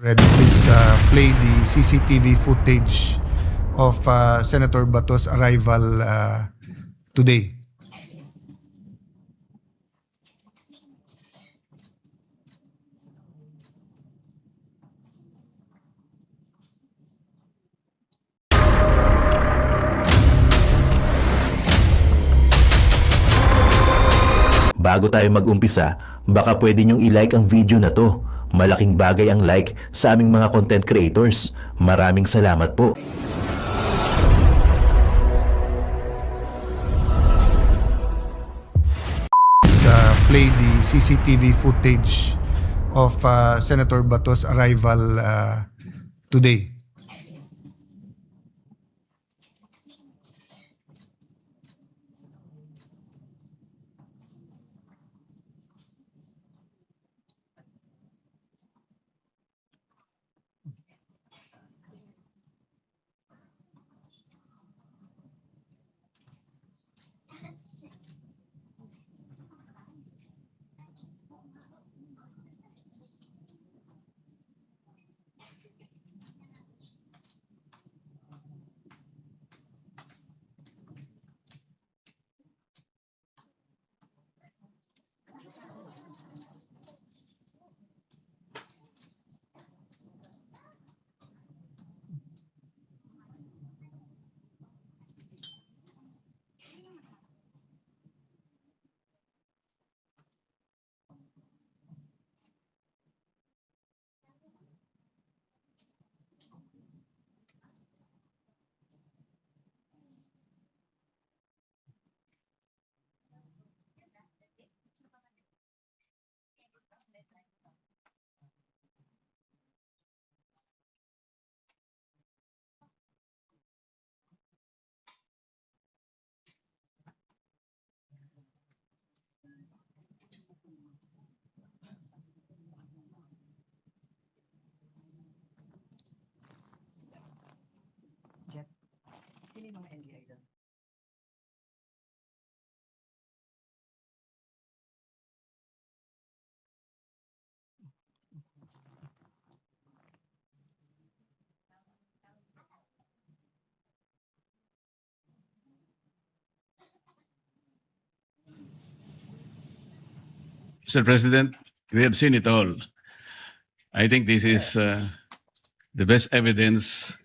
Ready, please play the CCTV footage of Senator Bato's arrival today. Bago tayo mag-umpisa, baka pwede nyong i-like ang video na to. Malaking bagay ang like sa aming mga content creators. Maraming salamat po. Play the CCTV footage of Senator Bato's arrival today. Jet, sino yung mga NBI doon? Mr. President, we have seen it all. I think this is the best evidence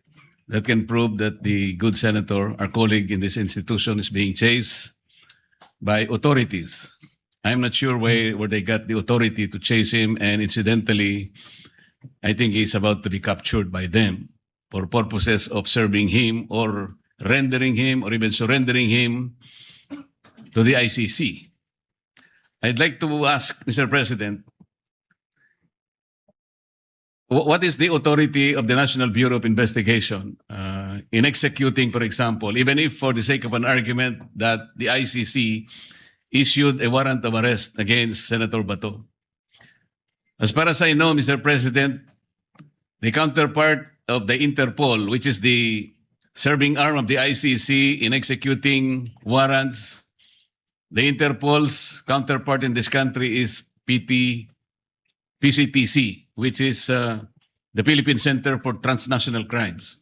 that can prove that the good senator, our colleague in this institution, is being chased by authorities. I'm not sure where they got the authority to chase him, and incidentally, I think he's about to be captured by them for purposes of serving him or rendering him or even surrendering him to the ICC. I'd like to ask, Mr. President, what is the authority of the National Bureau of Investigation in executing, for example, even if for the sake of an argument that the ICC issued a warrant of arrest against Senator Bato? As far as I know, Mr. President, the counterpart of the Interpol, which is the serving arm of the ICC in executing warrants, the Interpol's counterpart in this country is PCTC, which is the Philippine Center for Transnational Crimes.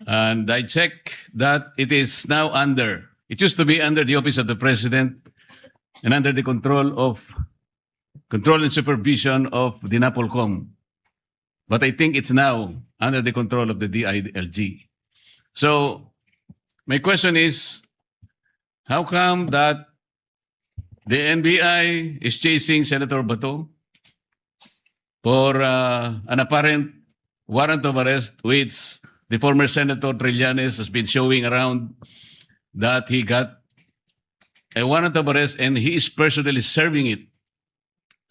And I check that it is now under, it used to be under the Office of the President and under the control and supervision of the NAPOLCOM. But I think it's now under the control of the DILG. So my question is, how come that the NBI is chasing Senator Bato for an apparent warrant of arrest, which the former Senator Trillanes has been showing around that he got a warrant of arrest and he is personally serving it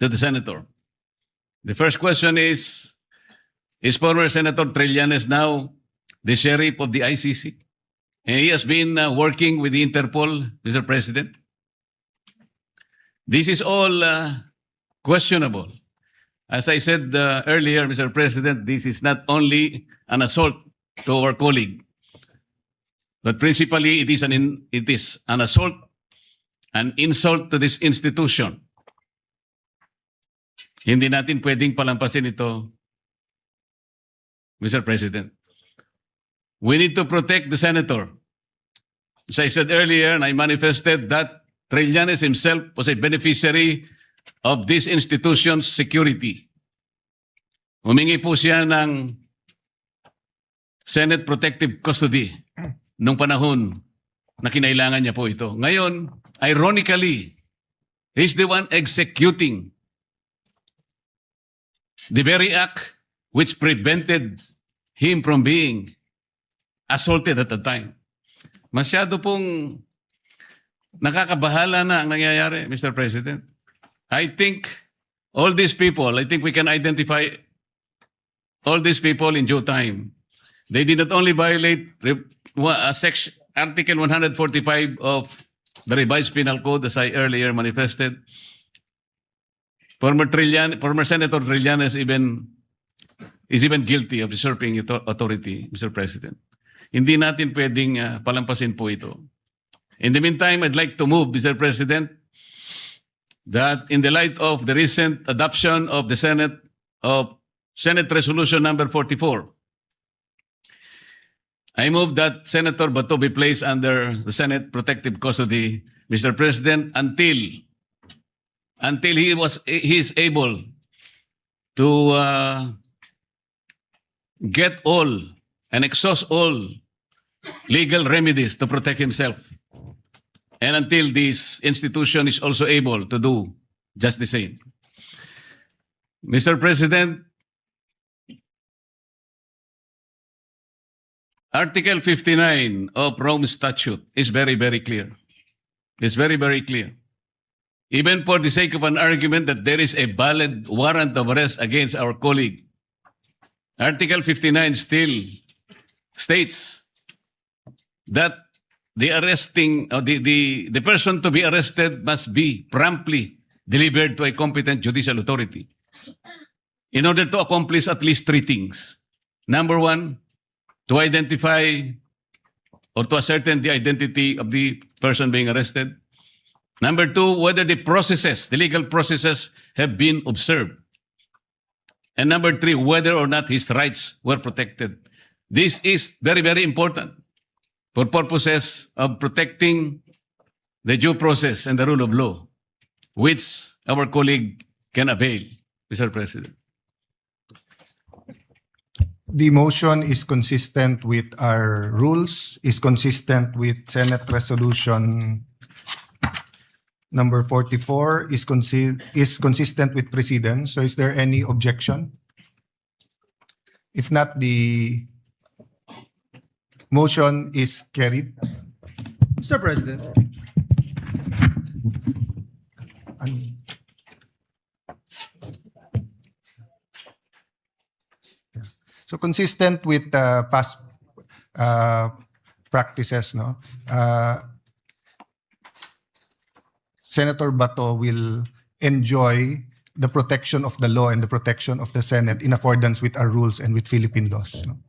to the senator? The first question is former Senator Trillanes now the sheriff of the ICC? And he has been working with the Interpol, Mr. President. This is all questionable. As I said earlier, Mr. President, this is not only an assault to our colleague, but principally it is an assault, an insult to this institution. Hindi natin pwedeng palampasin ito, Mr. President. We need to protect the senator. As I said earlier, and I manifested that Trillanes himself was a beneficiary of this institution's security. Humingi po siya ng Senate Protective Custody nung panahon na kinailangan niya po ito. Ngayon, ironically, he's the one executing the very act which prevented him from being assaulted at the time. Masyado pong nakakabahala na ang nangyayari, Mr. President. I think all these people, I think we can identify all these people in due time. They did not only violate section, Article 145 of the revised penal code, as I earlier manifested. Former Senator Trillanes is even guilty of usurping authority, Mr. President. Hindi natin pwedeng palampasin po ito. In the meantime, I'd like to move, Mr. President, that in the light of the recent adoption of the Senate Resolution number 44, I move that Senator Bato be placed under the Senate Protective Custody, Mr. President, until he is able to get all and exhaust all legal remedies to protect himself, and until this institution is also able to do just the same. Mr. President, Article 59 of Rome Statute is very, very clear. It's very, very clear. Even for the sake of an argument that there is a valid warrant of arrest against our colleague, Article 59 still states that the person to be arrested must be promptly delivered to a competent judicial authority in order to accomplish at least three things. Number one, to identify or to ascertain the identity of the person being arrested. Number two, whether the legal processes have been observed. And number three, whether or not his rights were protected. This is very, very important for purposes of protecting the due process and the rule of law, which our colleague can avail, Mr. President. The motion is consistent with our rules, is consistent with Senate Resolution number 44, is consistent with precedents. So is there any objection? If not, the motion is carried. Mr. President, So consistent with past practices, no? Senator Bato will enjoy the protection of the law and the protection of the Senate in accordance with our rules and with Philippine laws. No?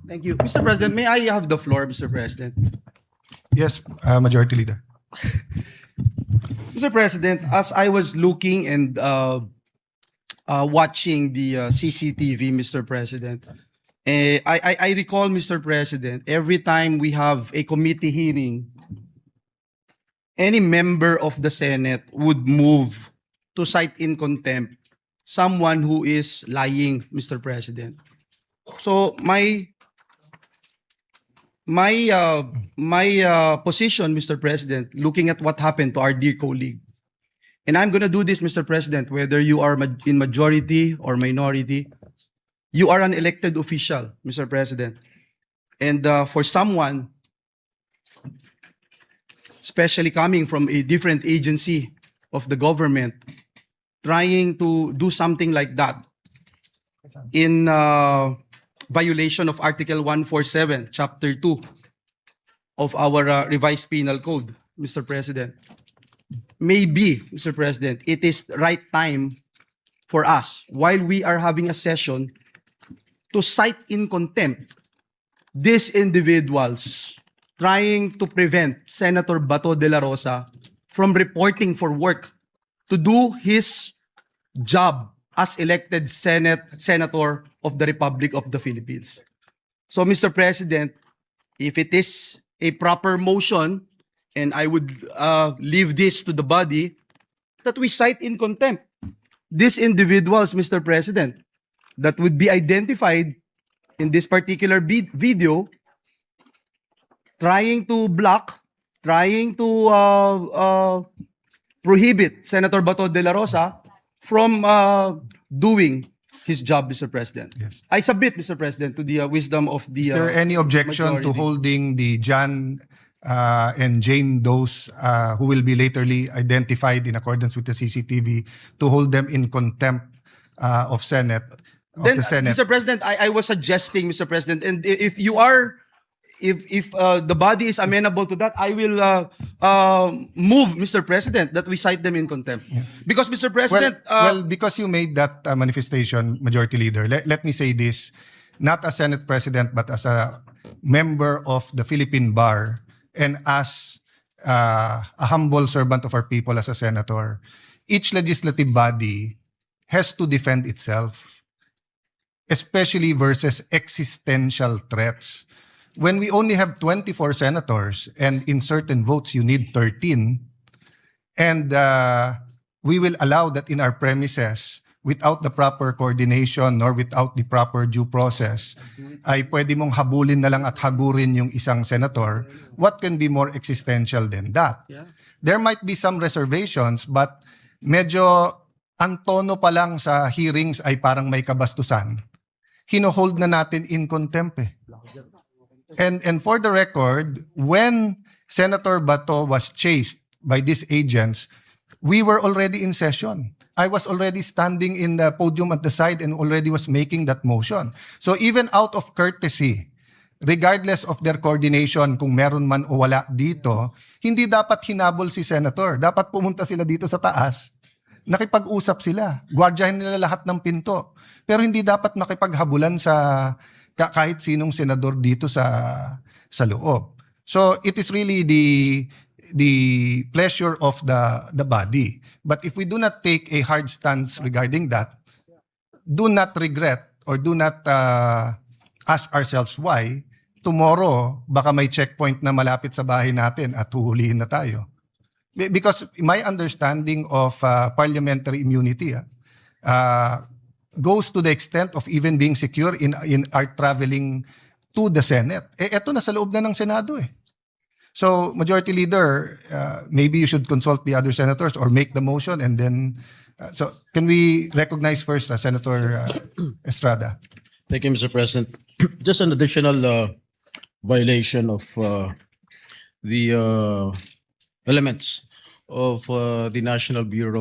thank you. Mr. President, may I have the floor, Mr. President? Yes, Majority Leader. Mr. President, as I was looking and watching the CCTV, Mr. President, I recall, Mr. President, every time we have a committee hearing, any member of the Senate would move to cite in contempt someone who is lying, Mr. President. So my position, Mr. President, looking at what happened to our dear colleague, and I'm going to do this, Mr. President, whether you are in majority or minority, you are an elected official, Mr. President. And for someone, especially coming from a different agency of the government, trying to do something like that in violation of Article 147, Chapter 2 of our revised penal code, Mr. President. Maybe, Mr. President, it is the right time for us, while we are having a session, to cite in contempt these individuals trying to prevent Senator Bato de la Rosa from reporting for work to do his job as elected senator of the Republic of the Philippines. So, Mr. President, if it is a proper motion, and I would leave this to the body, that we cite in contempt these individuals, Mr. President, that would be identified in this particular video, trying to block, trying to prohibit Senator Bato de la Rosa from doing his job, Mr. President. Yes. I submit, Mr. President, to the wisdom of the Is there any objection to majority. holding the John and Jane Does, who will be laterly identified in accordance with the CCTV, to hold them in contempt of Senate? Then, the Senate. Mr. President, I was suggesting, Mr. President, and if you are, if the body is amenable to that, I will move, Mr. President, that we cite them in contempt. Because, Mr. President, Well, because you made that manifestation, Majority Leader, let me say this, not as Senate President, but as a member of the Philippine Bar and as a humble servant of our people as a senator, each legislative body has to defend itself, especially versus existential threats. When we only have 24 senators and in certain votes you need 13, and we will allow that in our premises without the proper coordination nor without the proper due process, ay pwede mong habulin na lang at hagurin yung isang senator, what can be more existential than that? There might be some reservations, but medyo ang tono pa lang sa hearings ay parang may kabastusan. Hino-hold na natin in contempt eh. And for the record, when Senator Bato was chased by these agents, we were already in session. I was already standing in the podium at the side and already was making that motion. So even out of courtesy, regardless of their coordination, kung meron man o wala dito, hindi dapat hinabol si Senator. Dapat pumunta sila dito sa taas. Nakipag-usap sila. Gwardiyahin nila lahat ng pinto. Pero hindi dapat makipaghabulan sa kahit sinong senador dito sa loob. So it is really the pleasure of the body. But if we do not take a hard stance regarding that, do not regret or do not ask ourselves why, tomorrow baka may checkpoint na malapit sa bahay natin at huhulihin na tayo. Because my understanding of parliamentary immunity goes to the extent of even being secure in our traveling to the Senate. Eto na sa loob na ng Senado eh. So, Majority Leader, maybe you should consult the other senators or make the motion and then, so can we recognize first Senator Estrada? Thank you, Mr. President. Just an additional violation of the elements of the National Bureau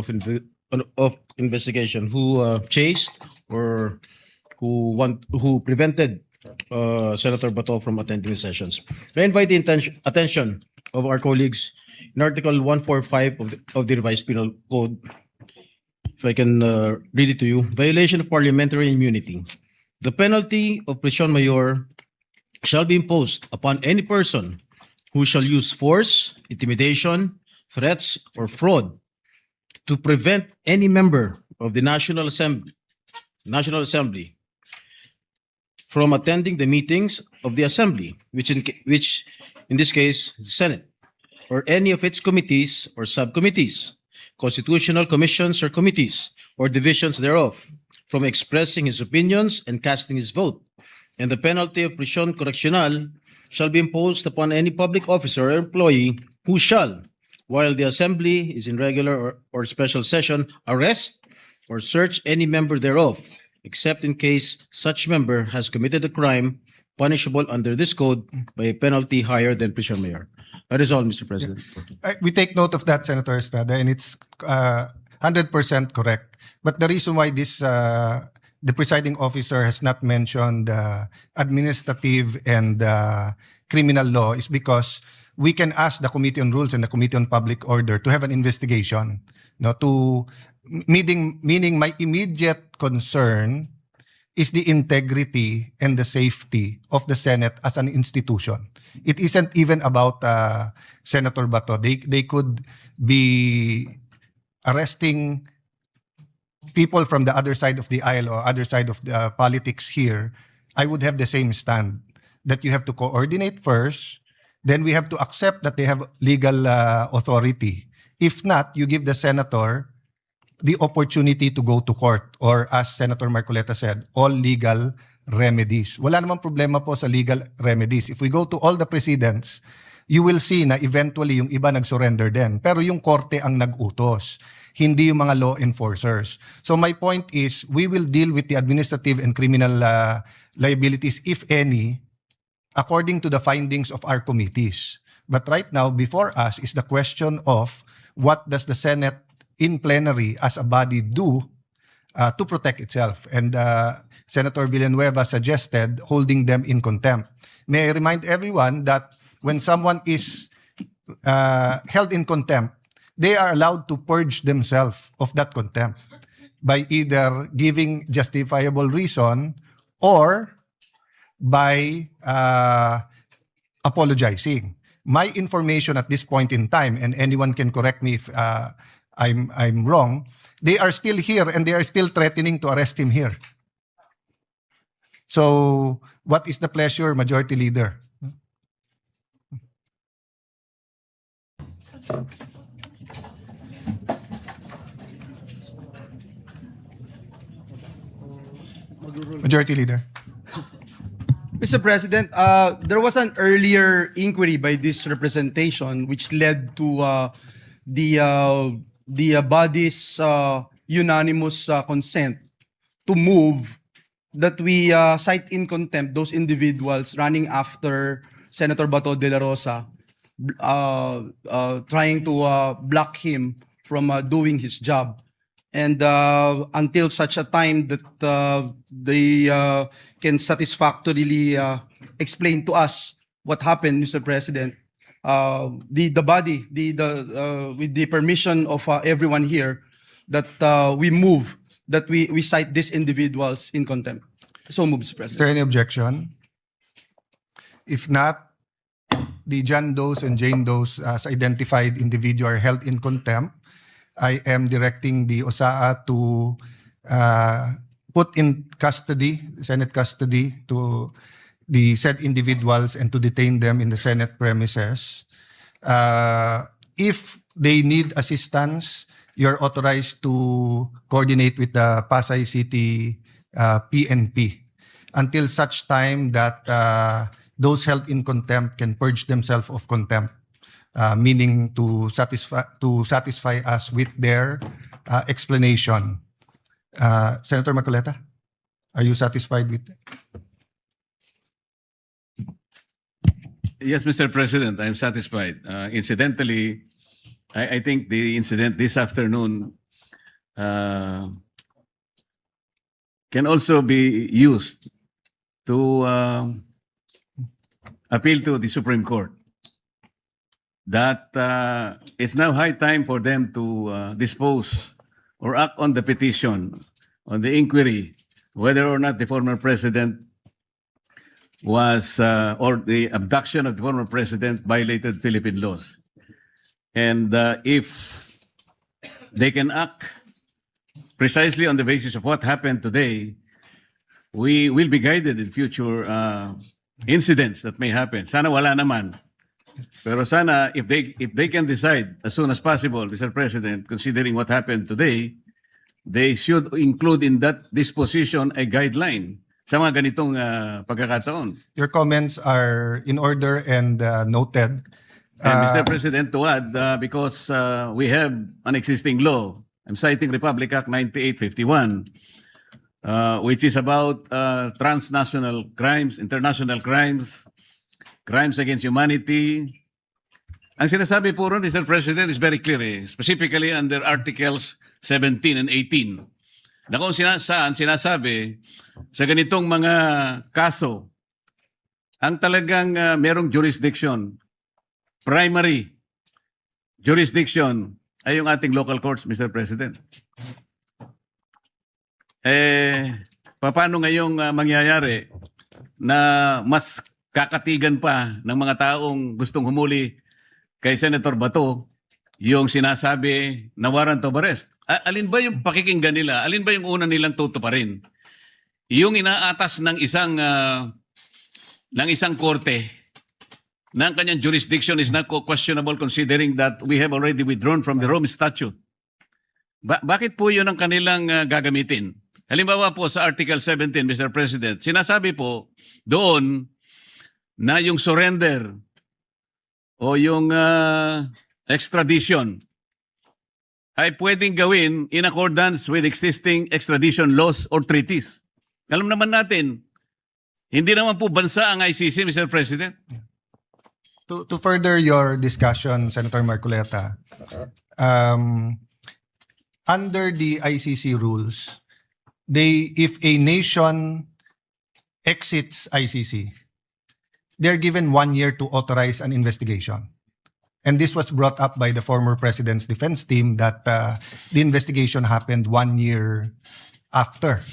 of Investigation, who chased or who prevented Senator Bato from attending the sessions. I invite the attention of our colleagues in Article 145 of the Revised Penal Code. If I can read it to you. Violation of parliamentary immunity. The penalty of prison mayor shall be imposed upon any person who shall use force, intimidation, threats, or fraud to prevent any member of the National Assembly from attending the meetings of the Assembly, which in this case, the Senate, or any of its committees or subcommittees, constitutional commissions or committees, or divisions thereof, from expressing his opinions and casting his vote. And the penalty of prison correctional shall be imposed upon any public officer or employee who shall, while the Assembly is in regular or special session, arrest or search any member thereof, except in case such member has committed a crime punishable under this code by a penalty higher than prison mayor. That is all, Mr. President. We take note of that, Senator Estrada, and it's 100% correct. But the reason why this the presiding officer has not mentioned administrative and criminal law is because we can ask the Committee on Rules and the Committee on Public Order to have an investigation, meaning my immediate concern is the integrity and the safety of the Senate as an institution. It isn't even about Senator Bato. They could be arresting people from the other side of the aisle or other side of the politics here, I would have the same stand that you have to coordinate first, then we have to accept that they have legal authority. If not, you give the senator the opportunity to go to court or, as Senator Marcoleta said, all legal remedies. Wala namang problema po sa legal remedies. If we go to all the precedents, you will see na eventually yung iba nag-surrender din. Pero yung korte ang nag-utos, hindi yung mga law enforcers. So my point is, we will deal with the administrative and criminal liabilities, if any, according to the findings of our committees. But right now, before us is the question of what does the Senate in plenary as a body do to protect itself. And Senator Villanueva suggested holding them in contempt. May I remind everyone that when someone is held in contempt, they are allowed to purge themselves of that contempt by either giving justifiable reason or by apologizing. My information at this point in time, and anyone can correct me if I'm wrong, they are still here and they are still threatening to arrest him here. So, what is the pleasure, Majority Leader? Majority Leader. Mr. President, there was an earlier inquiry by this representation which led to the body's unanimous consent to move that we cite in contempt those individuals running after Senator Bato de la Rosa, trying to block him from doing his job. And until such a time that they can satisfactorily explain to us what happened, Mr. President, the body, with the permission of everyone here, that we move, that we cite these individuals in contempt. So move, Mr. Is President. there any objection? If not, the John Does and Jane Does as identified individual are held in contempt. I am directing the OSAA to put in custody, Senate custody, to the said individuals and to detain them in the Senate premises. If they need assistance, you're authorized to coordinate with the Pasay City PNP until such time that those held in contempt can purge themselves of contempt. Meaning to satisfy us with their explanation. Senator Marcoleta, are you satisfied with that? Yes, Mr. President, I'm satisfied. Incidentally, I think the incident this afternoon can also be used to appeal to the Supreme Court that it's now high time for them to dispose or act on the petition, on the inquiry, whether or not the former president was, or the abduction of the former president violated Philippine laws. And if they can act precisely on the basis of what happened today, we will be guided in future incidents that may happen. Sana wala naman. Pero sana, if they can decide as soon as possible, Mr. President, considering what happened today, they should include in that disposition a guideline sa mga ganitong pagkakataon. Your comments are in order and noted. And Mr. President, to add, because we have an existing law, I'm citing Republic Act 9851, which is about transnational crimes, international crimes, crimes against humanity. Ang sinasabi po ron, Mr. President, is very clear, specifically under Articles 17 and 18. Na kung saan sinasabi, sa ganitong mga kaso, ang talagang merong jurisdiction, primary jurisdiction, ay yung ating local courts, Mr. President. Paano ngayong mangyayari na mas kakatigan pa ng mga taong gustong humuli kay Senator Bato yung sinasabi na warrant of arrest. Alin ba yung pakikinggan nila? Alin ba yung una nilang tutuparin? Yung inaatas ng isang korte na ang kanyang jurisdiction is not questionable considering that we have already withdrawn from the Rome Statute. Bakit po yun ang kanilang gagamitin? Halimbawa po sa Article 17, Mr. President, sinasabi po doon na yung surrender o yung extradition ay pwedeng gawin in accordance with existing extradition laws or treaties. Alam naman natin, hindi naman po bansa ang ICC, Mr. President. To further your discussion, Senator Marcoleta, under the ICC rules, if a nation exits ICC, they're given 1 year to authorize an investigation. And this was brought up by the former president's defense team that the investigation happened 1 year after.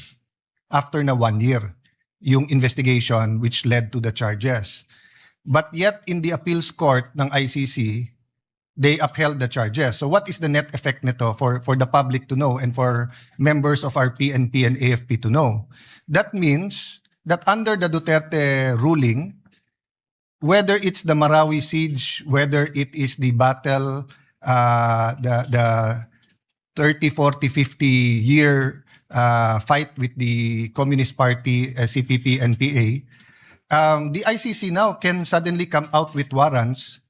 After na 1 year, yung investigation which led to the charges. But yet, in the appeals court ng ICC, they upheld the charges. So what is the net effect nito for the public to know and for members of our PNP and AFP to know? That means that under the Duterte ruling, whether it's the Marawi siege, whether it is the battle, the 30, 40, 50 year fight with the Communist Party, CPP, and PA, the ICC now can suddenly come out with warrants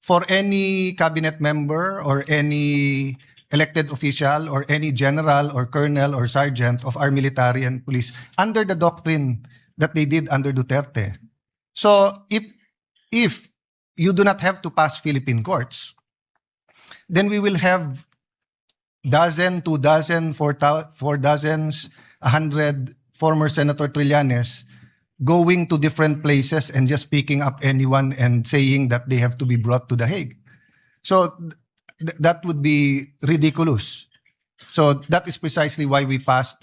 for any cabinet member or any elected official or any general or colonel or sergeant of our military and police under the doctrine that they did under Duterte. So if you do not have to pass Philippine courts, then we will have dozen, 2 dozen, 4 dozens, 100 former Senator Trillanes going to different places and just picking up anyone and saying that they have to be brought to The Hague. So that would be ridiculous. So that is precisely why we passed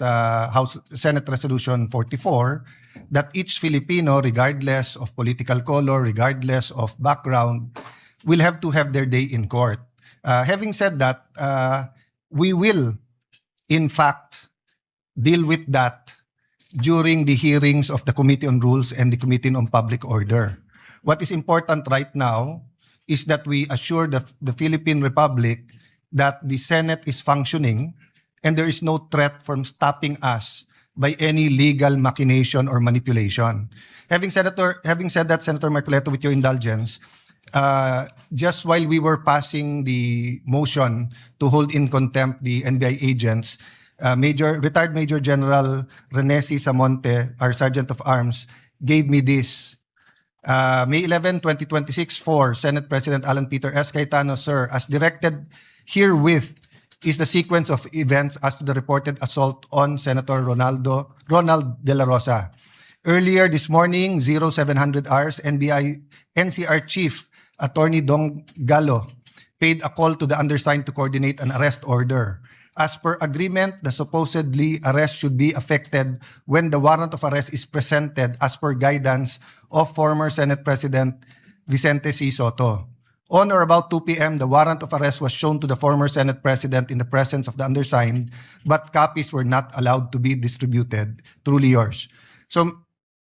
Senate Resolution 44, that each Filipino, regardless of political color, regardless of background, will have to have their day in court. Having said that, we will, in fact, deal with that during the hearings of the Committee on Rules and the Committee on Public Order. What is important right now is that we assure the Philippine Republic that the Senate is functioning and there is no threat from stopping us by any legal machination or manipulation. Having said that, Senator Marcoleta, with your indulgence, just while we were passing the motion to hold in contempt the NBI agents, retired Major General Rene C. Samonte, our Sergeant of Arms, gave me this. May 11, 2026, for Senate President Alan Peter S. Cayetano, sir, as directed herewith is the sequence of events as to the reported assault on Senator Ronald De La Rosa. Earlier this morning, 0700 hours, NCR Chief Attorney Dong Gallo paid a call to the undersigned to coordinate an arrest order. As per agreement, the supposedly arrest should be effected when the warrant of arrest is presented as per guidance of former Senate President Vicente C. Soto. On or about 2 p.m., the warrant of arrest was shown to the former Senate President in the presence of the undersigned, but copies were not allowed to be distributed. Truly yours. So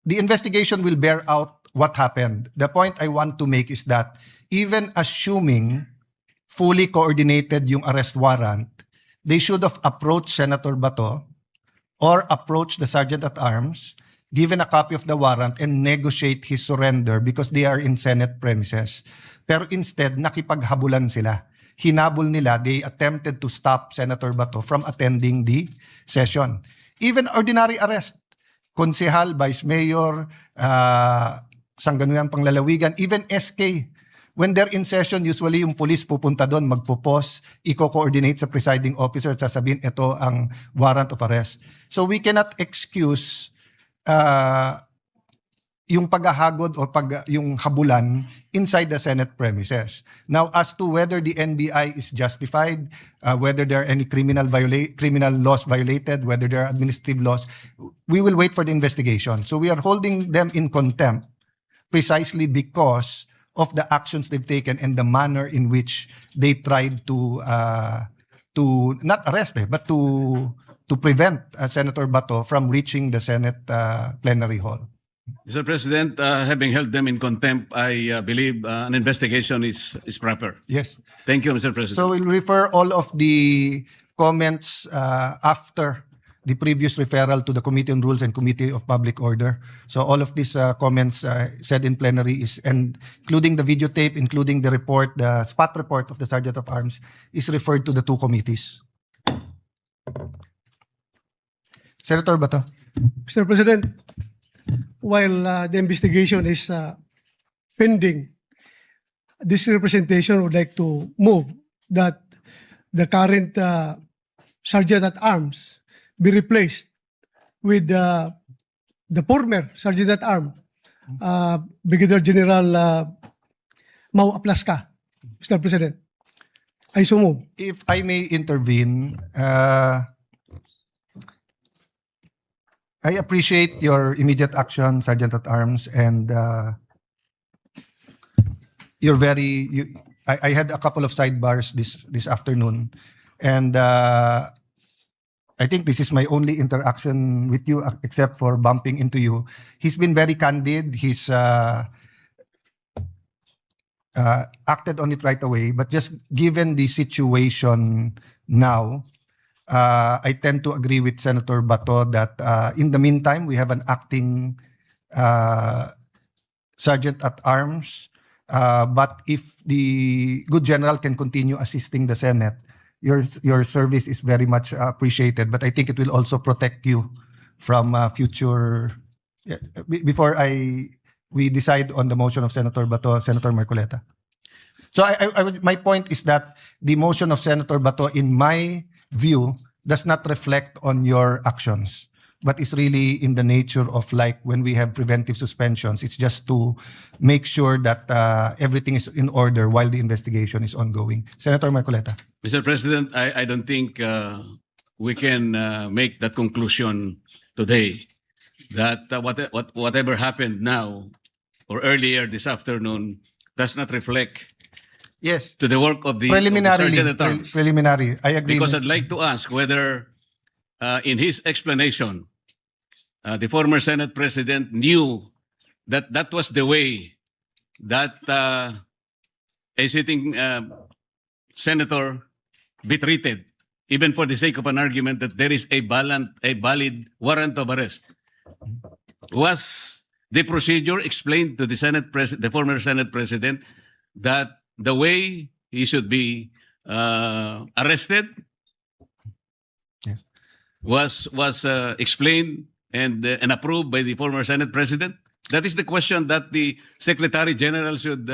the investigation will bear out what happened. The point I want to make is that even assuming fully coordinated yung arrest warrant, they should have approached Senator Bato or approached the Sergeant at Arms, given a copy of the warrant, and negotiate his surrender because they are in Senate premises. Pero instead, nakipaghabulan sila. Hinabol nila, they attempted to stop Senator Bato from attending the session. Even ordinary arrest, konsehal, vice mayor, Sangguniang Panglalawigan, even SK, when they're in session, usually yung police pupunta doon, magpupos, i-coordinate sa presiding officer, sasabihin, ito ang warrant of arrest. So we cannot excuse yung paghahagod o yung habulan inside the Senate premises. Now, as to whether the NBI is justified, whether there are any criminal laws violated, whether there are administrative laws, we will wait for the investigation. So we are holding them in contempt precisely because of the actions they've taken and the manner in which they tried to not arrest, but to prevent Senator Bato from reaching the Senate plenary hall. Mr. President, having held them in contempt, I believe an investigation is proper. Yes. Thank you, Mr. President. So we'll refer all of the comments after the previous referral to the Committee on Rules and Committee of Public Order. So all of these comments said in plenary is, and including the videotape, including the report, the spot report of the Sergeant of Arms, is referred to the two committees. Senator Bato. Mr. President, while the investigation is pending, this representation would like to move that the current Sergeant at Arms be replaced with the former Sergeant at Arms, Brigadier General Mau Aplaska, Mr. President. I so move. If I may intervene, I appreciate your immediate action, Sergeant at Arms, and you're very. I had a couple of sidebars this afternoon, and I think this is my only interaction with you, except for bumping into you. He's been very candid. He's acted on it right away, but just given the situation now, I tend to agree with Senator Bato that in the meantime, we have an acting Sergeant at Arms. But if the good general can continue assisting the Senate, your service is very much appreciated. But I think it will also protect you from future. Before we decide on the motion of Senator Bato, Senator Marcoleta. So my point is that the motion of Senator Bato, in my view, does not reflect on your actions, but is really in the nature of, like, when we have preventive suspensions, it's just to make sure that everything is in order while the investigation is ongoing. Senator Marcoleta. Mr. President, I don't think we can make that conclusion today that whatever happened now or earlier this afternoon does not reflect Yes. to the work of the Preliminarily, Sergeant at Arms. preliminary. I agree. Because I'd like to ask whether, in his explanation, the former Senate President knew that that was the way that a sitting senator be treated, even for the sake of an argument that there is a valid warrant of arrest. Was the procedure explained to the the former Senate President, that the way he should be arrested Yes. was explained and approved by the former Senate President? That is the question that the Secretary General should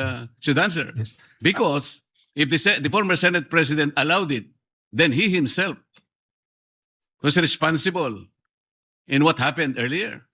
answer. Yes. Because if the former Senate President allowed it, then he himself was responsible in what happened earlier.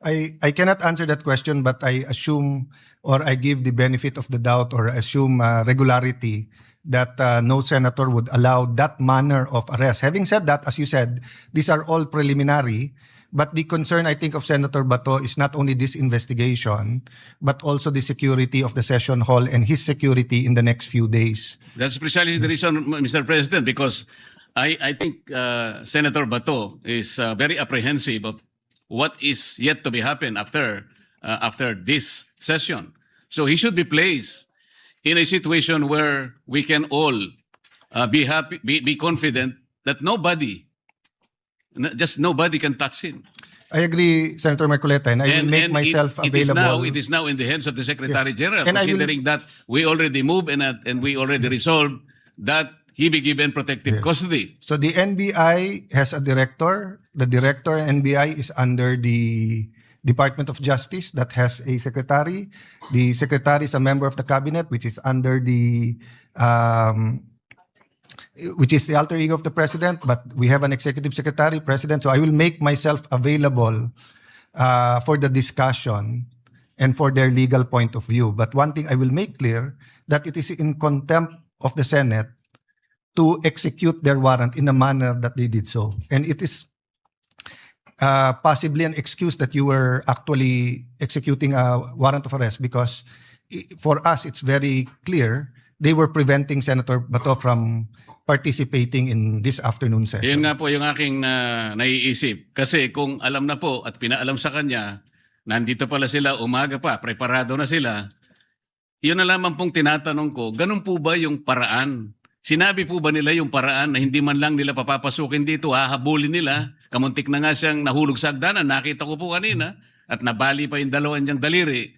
I cannot answer that question, but I assume, or I give the benefit of the doubt, or assume regularity, that no senator would allow that manner of arrest. Having said that, as you said, these are all preliminary, but the concern, I think, of Senator Bato is not only this investigation, but also the security of the session hall and his security in the next few days. That's precisely the reason, Mr. President, because I think Senator Bato is very apprehensive of what is yet to be happen after this session. So he should be placed in a situation where we can all be happy, be confident that nobody can touch him. I agree, Senator Marcoleta, and I will make myself available. It is now in the hands of the Secretary General, And I will- considering that we already moved and we already resolved that he be given protective Yes. custody. So the NBI has a director. The director NBI is under the Department of Justice that has a secretary. The secretary is a member of the cabinet, which is under which is the alter ego of the president. But we have an executive secretary, president. So I will make myself available for the discussion and for their legal point of view. But one thing I will make clear, that it is in contempt of the Senate to execute their warrant in a manner that they did so. And it is possibly an excuse that you were actually executing a warrant of arrest, because for us, it's very clear they were preventing Senator Bato from participating in this afternoon Yun session. nga po yung aking naiisip. Kasi kung alam na po at pinaalam sa kanya, nandito pala sila, umaga pa, preparado na sila, yun na lamang pong tinatanong ko, ganun po ba yung paraan? Sinabi po ba nila yung paraan na hindi man lang nila papapasukin dito, hahabulin nila? Kamuntik na nga siyang nahulog sa hagdanan, nakita ko po kanina, at nabali pa yung dalawan niyang daliri.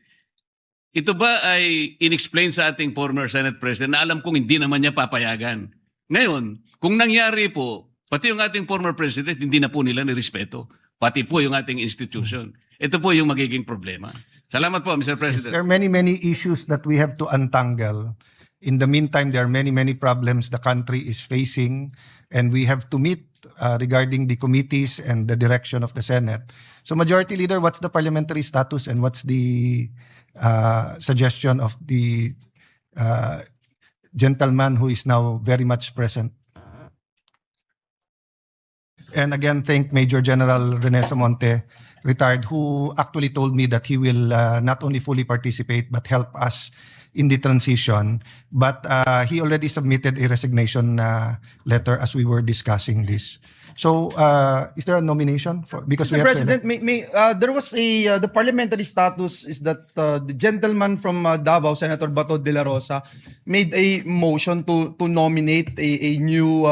Ito ba ay inexplain sa ating former Senate President na alam kong hindi naman niya papayagan? Ngayon, kung nangyari po, pati yung ating former President, hindi na po nila nirespeto. Pati po yung ating institution. Ito po yung magiging problema. Salamat po, Mr. President. There are many issues that we have to untangle. In the meantime, there are many problems the country is facing, and we have to meet regarding the committees and the direction of the Senate. So, Majority Leader, what's the parliamentary status and what's the suggestion of the gentleman who is now very much present? And again, thank Major General Rene Samonte, retired, who actually told me that he will not only fully participate but help us in the transition. But he already submitted a resignation letter as we were discussing this. So, is there a nomination for? Because we Mr. have to elect- President, there was the parliamentary status is that the gentleman from Davao, Senator Bato de la Rosa, made a motion to nominate a new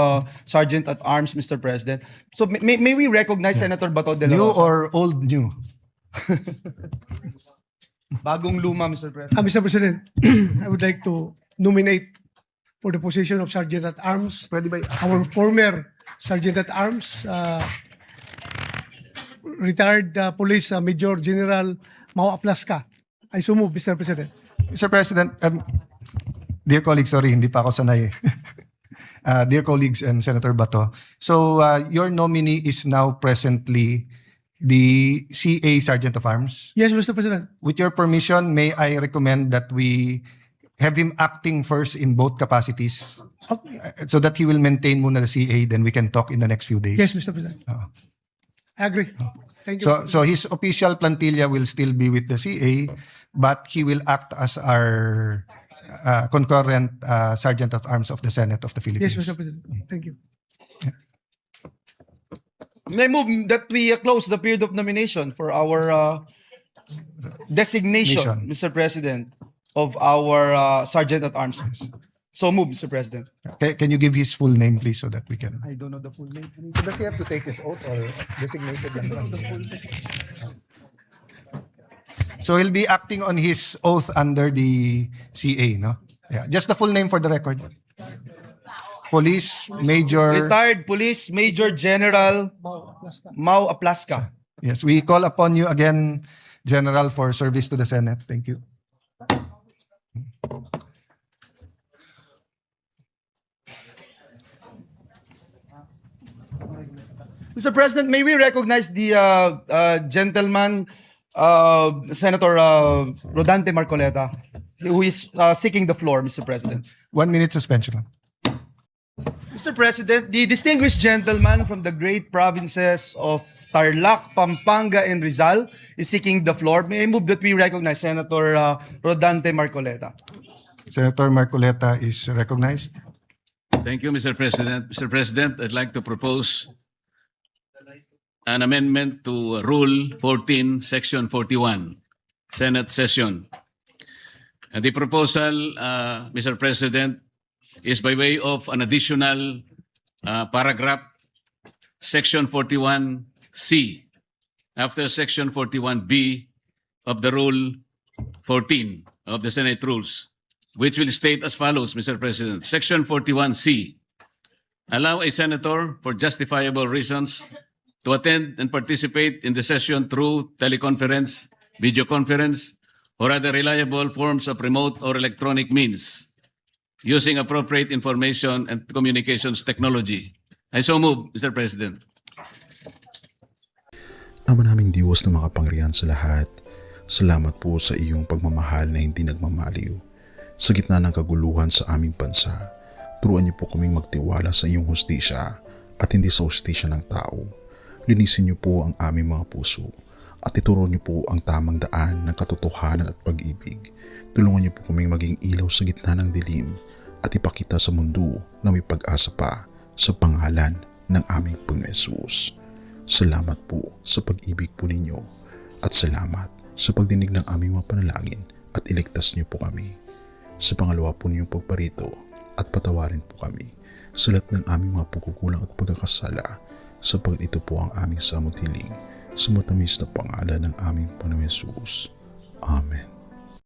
sergeant at arms, Mr. President. So may we recognize Senator Bato de la new Rosa? or old new? Bagong luma, Mr. President. Mr. President, I would like to nominate for the position of Sergeant at Arms Pwede ba? our former Sergeant at Arms, retired Police Major General Mau Aplaska. I so move, Mr. President. Mr. President, dear colleagues, sorry, hindi pa ako sanay. Dear colleagues and Senator Bato, so your nominee is now presently the CA Sergeant of Arms. Yes, Mr. President. With your permission, may I recommend that we have him acting first in both capacities Okay. so that he will maintain muna the CA, then we can talk in the next few days. Yes, Mr. President. I agree. Thank you. So his official plantilla will still be with the CA, but he will act as our concurrent Sergeant at Arms of the Senate of the Yes, Philippines. Mr. President. Thank you. May move that we close the period of nomination for our designation, Mr. President, of our Sergeant at Arms. So move, Mr. President. Can you give his full name, please, so that we can? I don't know the full name. So does he have to take his oath or designated? So he'll be acting on his oath under the CA, no? Yeah, just the full name for the record. Police Major. Retired Police Major General Mau Aplaska. Yes, we call upon you again, General, for service to the Senate. Thank you. Mr. President, may we recognize the gentleman, Senator Rodante Marcoleta, who is seeking the floor, Mr. President. 1 minute suspension. Mr. President, the distinguished gentleman from the great provinces of Tarlac, Pampanga, and Rizal is seeking the floor. May I move that we recognize Senator Rodante Marcoleta. Senator Marcoleta is recognized. Thank you, Mr. President. Mr. President, I'd like to propose an amendment to Rule 14, Section 41, Senate Session. And the proposal, Mr. President, is by way of an additional paragraph, Section 41C, after Section 41B of the Rule 14 of the Senate Rules, which will state as follows, Mr. President. Section 41C, allow a senator, for justifiable reasons, to attend and participate in the session through teleconference, video conference, or other reliable forms of remote or electronic means, using appropriate information and communications technology. I so move, Mr. President. Ama naming Diyos na makapangyarihan sa lahat, salamat po sa iyong pagmamahal na hindi nagmamaliw. Sa gitna ng kaguluhan sa aming bansa, turuan niyo po kaming magtiwala sa iyong hustisya at hindi sa hustisya ng tao. Linisin niyo po ang aming mga puso at ituro niyo po ang tamang daan ng katotohanan at pag-ibig. Tulungan niyo po kaming maging ilaw sa gitna ng dilim at ipakita sa mundo na may pag-asa pa sa pangalan ng aming Panginoon Hesus. Salamat po sa pag-ibig po ninyo at salamat sa pagdinig ng aming mga panalangin at iligtas niyo po kami. Sa pangalawa po ninyong pagparito at patawarin po kami sa lahat ng aming mga pagkukulang at pagkakasala sapagkat ito po ang aming samot hiling sa matamis na pangalan ng aming Panginoon Hesus. Amen.